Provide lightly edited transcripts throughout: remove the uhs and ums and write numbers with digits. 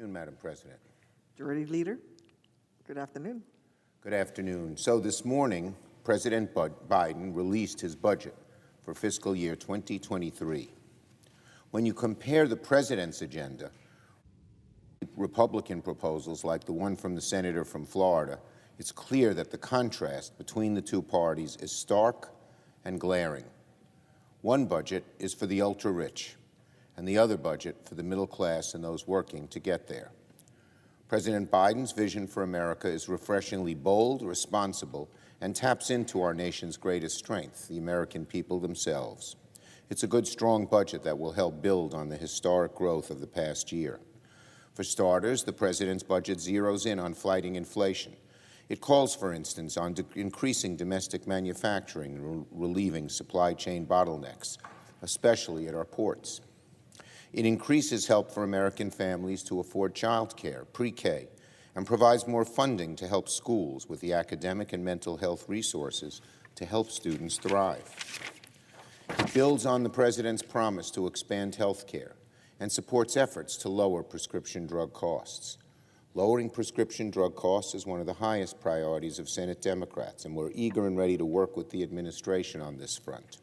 Madam President. Majority Leader, good afternoon. Good afternoon. So this morning, President Biden released his budget for fiscal year 2023. When you compare the president's agenda with Republican proposals like the one from the senator from Florida, it's clear that the contrast between the two parties is stark and glaring. One budget is for the ultra-rich, and the other budget for the middle class and those working to get there. President Biden's vision for America is refreshingly bold, responsible, and taps into our nation's greatest strength, the American people themselves. It's a good, strong budget that will help build on the historic growth of the past year. For starters, the president's budget zeroes in on fighting inflation. It calls, for instance, on increasing domestic manufacturing and relieving supply chain bottlenecks, especially at our ports. It increases help for American families to afford child care, pre-K, and provides more funding to help schools with the academic and mental health resources to help students thrive. It builds on the president's promise to expand health care and supports efforts to lower prescription drug costs. Lowering prescription drug costs is one of the highest priorities of Senate Democrats, and we're eager and ready to work with the administration on this front.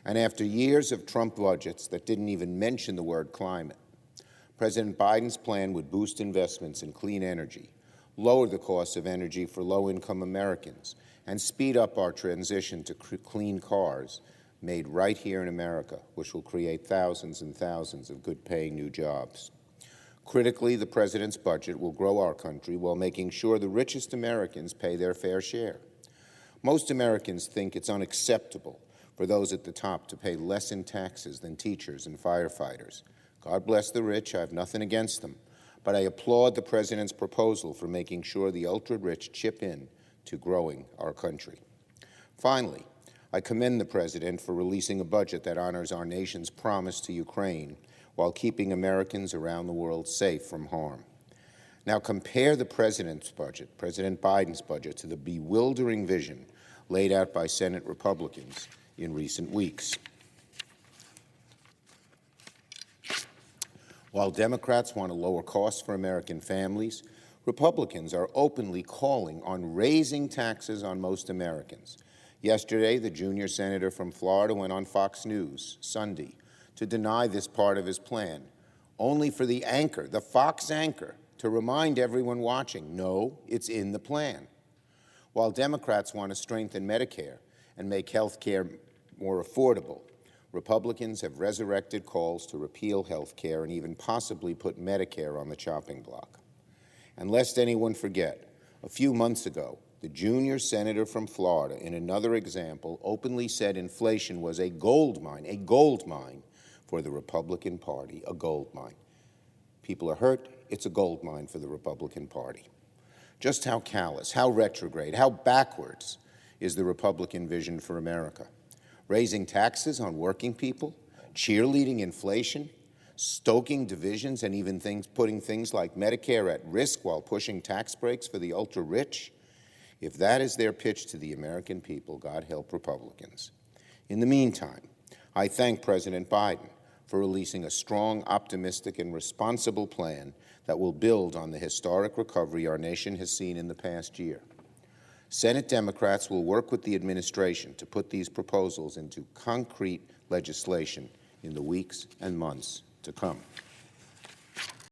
And after years of Trump budgets that didn't even mention the word climate, President Biden's plan would boost investments in clean energy, lower the cost of energy for low-income Americans, and speed up our transition to clean cars made right here in America, which will create thousands and thousands of good-paying new jobs. Critically, the president's budget will grow our country while making sure the richest Americans pay their fair share. Most Americans think it's unacceptable for those at the top to pay less in taxes than teachers and firefighters. God bless the rich, I have nothing against them, but I applaud the president's proposal for making sure the ultra-rich chip in to growing our country. Finally, I commend the president for releasing a budget that honors our nation's promise to Ukraine while keeping Americans around the world safe from harm. Now compare the president's budget, President Biden's budget, to the bewildering vision laid out by Senate Republicans in recent weeks. While Democrats want to lower costs for American families, Republicans are openly calling on raising taxes on most Americans. Yesterday, the junior senator from Florida went on Fox News Sunday to deny this part of his plan, only for the anchor, the Fox anchor, to remind everyone watching, no, it's in the plan. While Democrats want to strengthen Medicare and make health care more affordable, Republicans have resurrected calls to repeal health care and even possibly put Medicare on the chopping block. And lest anyone forget, a few months ago, the junior senator from Florida, in another example, openly said inflation was a gold mine for the Republican Party, a gold mine. People are hurt, it's a gold mine for the Republican Party. Just how callous, how retrograde, how backwards is the Republican vision for America? Raising taxes on working people, cheerleading inflation, stoking divisions, and even putting things like Medicare at risk while pushing tax breaks for the ultra-rich? If that is their pitch to the American people, God help Republicans. In the meantime, I thank President Biden for releasing a strong, optimistic, and responsible plan that will build on the historic recovery our nation has seen in the past year. Senate Democrats will work with the administration to put these proposals into concrete legislation in the weeks and months to come.